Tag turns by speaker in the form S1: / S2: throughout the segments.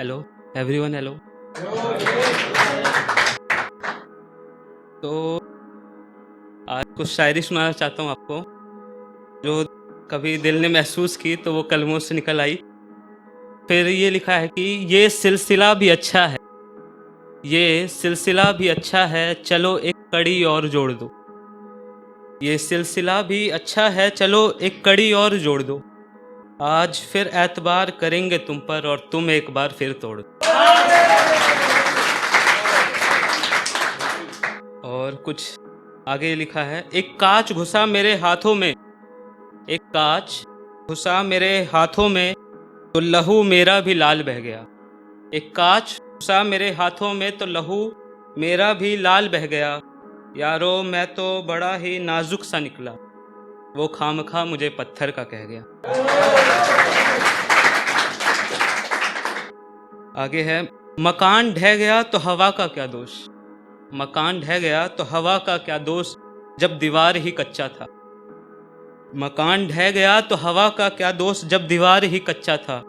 S1: Hello everyone, hello. तो आज कुछ शायरी सुनाना चाहता हूँ आपको, जो कभी दिल ने महसूस की तो वो कलमों से निकल आई। फिर ये लिखा है कि ये सिलसिला भी अच्छा है, ये सिलसिला भी अच्छा है, चलो एक कड़ी और जोड़ दो। ये सिलसिला भी अच्छा है, चलो एक कड़ी और जोड़ दो। आज फिर एतबार करेंगे तुम पर और तुम एक बार फिर तोड़ दो। और कुछ आगे लिखा है, एक कांच घुसा मेरे हाथों में, एक कांच घुसा मेरे हाथों में तो लहू मेरा भी लाल बह गया। एक कांच घुसा मेरे हाथों में तो लहू मेरा भी लाल बह गया। यारो मैं तो बड़ा ही नाजुक सा निकला, वो खामखा मुझे पत्थर का कह गया। आगे है, मकान ढह गया तो हवा का क्या दोष, मकान ढह गया तो हवा का क्या दोष, जब दीवार ही कच्चा था। मकान ढह गया तो हवा का क्या दोष, जब दीवार ही कच्चा था।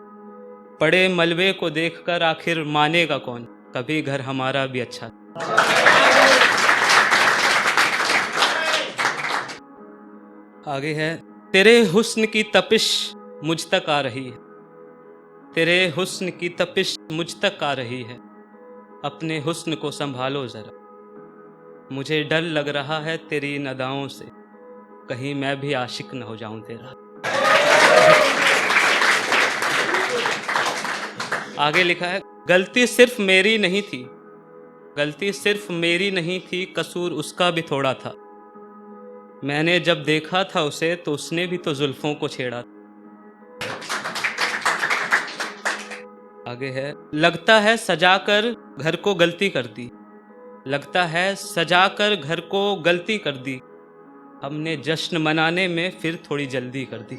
S1: पड़े मलबे को देखकर आखिर मानेगा कौन, कभी घर हमारा भी अच्छा था। आगे है, तेरे हुस्न की तपिश मुझ तक आ रही है, तेरे हुस्न की तपिश मुझ तक आ रही है। अपने हुस्न को संभालो जरा, मुझे डर लग रहा है तेरी इन अदाओं से, कहीं मैं भी आशिक न हो जाऊं तेरा। आगे लिखा है, गलती सिर्फ मेरी नहीं थी, गलती सिर्फ मेरी नहीं थी, कसूर उसका भी थोड़ा था। मैंने जब देखा था उसे तो उसने भी तो जुल्फों को छेड़ा था। आगे है, लगता है सजाकर घर को गलती कर दी, लगता है सजाकर घर को गलती कर दी, हमने जश्न मनाने में फिर थोड़ी जल्दी कर दी।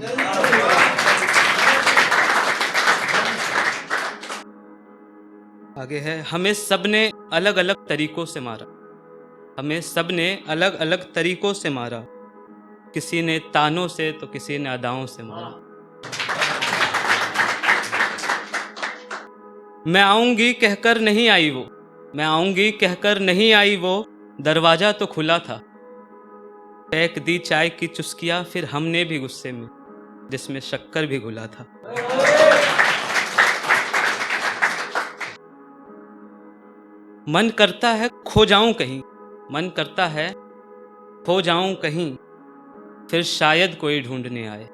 S1: आगे है, हमें सबने अलग अलग तरीकों से मारा, हमें सबने अलग अलग तरीकों से मारा, किसी ने तानों से तो किसी ने अदाओं से मारा। मैं आऊंगी कहकर नहीं आई वो, मैं आऊंगी कहकर नहीं आई वो, दरवाजा तो खुला था। फेंक दी चाय की चुस्कियां फिर हमने भी गुस्से में, जिसमें शक्कर भी घुला था। मन करता है खो जाऊं कहीं, मन करता है खो जाऊं कहीं, फिर शायद कोई ढूंढने आए।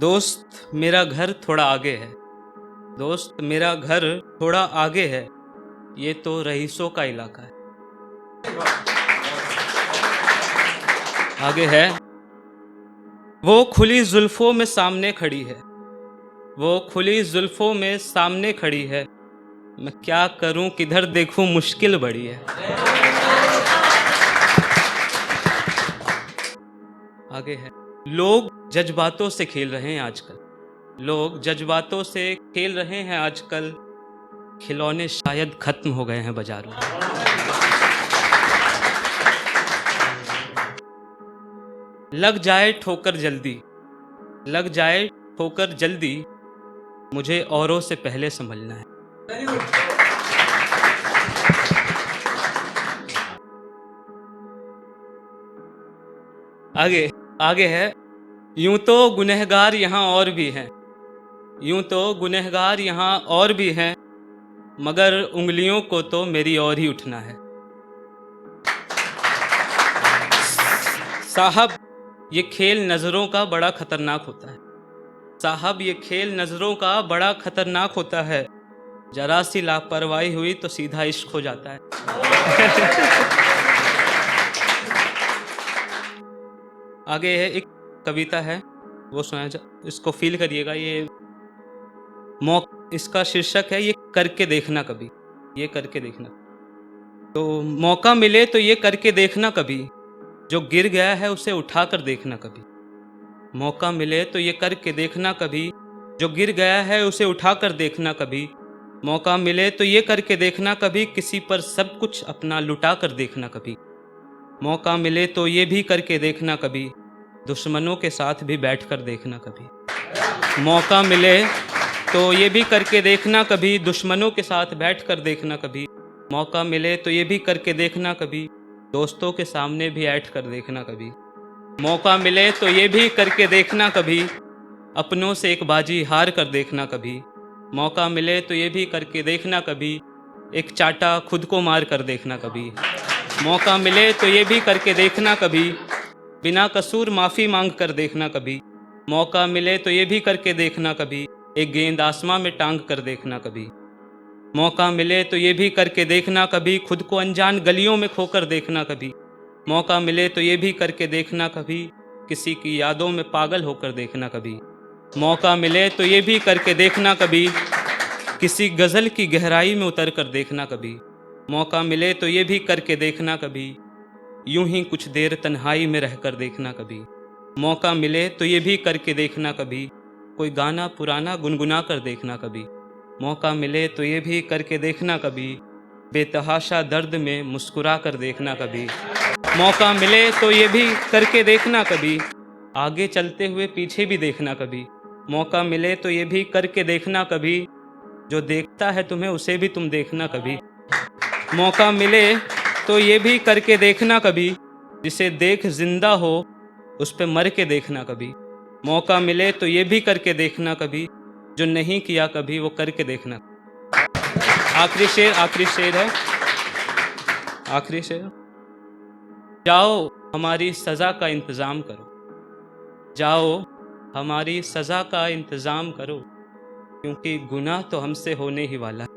S1: दोस्त मेरा घर थोड़ा आगे है, दोस्त मेरा घर थोड़ा आगे है, ये तो रईसों का इलाका है। आगे है, वो खुली जुल्फों में सामने खड़ी है, वो खुली जुल्फों में सामने खड़ी है, मैं क्या करूं किधर देखूं मुश्किल बड़ी है। आगे है, लोग जज्बातों से खेल रहे हैं आजकल, लोग जज्बातों से खेल रहे हैं आजकल, खिलौने शायद खत्म हो गए हैं बाजारों में। लग जाए ठोकर जल्दी, लग जाए ठोकर जल्दी, मुझे औरों से पहले संभलना है। आगे आगे है, यूं तो गुनहगार यहाँ और भी हैं, यूं तो गुनहगार यहाँ और भी हैं, मगर उंगलियों को तो मेरी और ही उठना है। साहब ये खेल नज़रों का बड़ा खतरनाक होता है, साहब ये खेल नज़रों का बड़ा खतरनाक होता है, जरा सी लापरवाही हुई तो सीधा इश्क हो जाता है। आगे है, एक कविता है वो सुना, इसको फील करिएगा। ये इसका शीर्षक है, ये करके देखना कभी, ये करके देखना। तो मौका मिले तो ये करके देखना कभी, जो गिर गया है उसे उठा कर देखना कभी। मौका मिले तो ये करके देखना कभी, जो गिर गया है उसे उठा कर देखना कभी। मौका मिले तो ये करके देखना कभी, किसी पर सब कुछ अपना लुटा कर देखना कभी। मौका मिले तो ये भी करके देखना कभी, दुश्मनों के साथ भी बैठ कर देखना कभी। मौका मिले तो ये भी करके देखना कभी, दुश्मनों के साथ बैठ कर देखना कभी। मौका मिले तो ये भी करके देखना कभी, दोस्तों के सामने भी ऐठ कर देखना कभी। मौका मिले तो ये भी करके देखना कभी, अपनों से एक बाजी हार कर देखना कभी। मौका मिले तो ये भी करके देखना कभी, एक चाटा खुद को मार कर देखना कभी। मौका मिले तो ये भी करके देखना कभी, बिना कसूर माफ़ी मांग कर देखना कभी। मौका मिले तो ये भी करके देखना कभी, एक गेंद आसमां में टांग कर देखना कभी। मौका मिले तो ये भी करके देखना कभी, खुद को अनजान गलियों में खोकर देखना कभी। मौका मिले तो ये भी करके देखना कभी, किसी की यादों में पागल होकर देखना कभी। मौका मिले तो ये भी करके देखना कभी, किसी गज़ल की गहराई में उतर कर देखना कभी। मौका मिले तो ये भी करके देखना कभी, यूं ही कुछ देर तन्हाई में रहकर देखना कभी। मौका मिले तो ये भी करके देखना कभी, कोई गाना पुराना गुनगुना कर देखना कभी। मौका मिले तो ये भी करके देखना कभी, बेतहाशा दर्द में मुस्कुरा कर देखना कभी। मौका मिले तो ये भी करके देखना कभी, आगे चलते हुए पीछे भी देखना कभी। मौका मिले तो ये भी करके देखना कभी, जो देखता है तुम्हें उसे भी तुम देखना कभी। मौका मिले तो ये भी करके देखना कभी, जिसे देख जिंदा हो उस पे मर के देखना कभी। मौका मिले तो ये भी करके देखना कभी, जो नहीं किया कभी वो करके देखना। आखिरी शेर है, आखिरी शेर। जाओ हमारी सज़ा का इंतज़ाम करो, जाओ हमारी सज़ा का इंतज़ाम करो, क्योंकि गुनाह तो हमसे होने ही वाला है।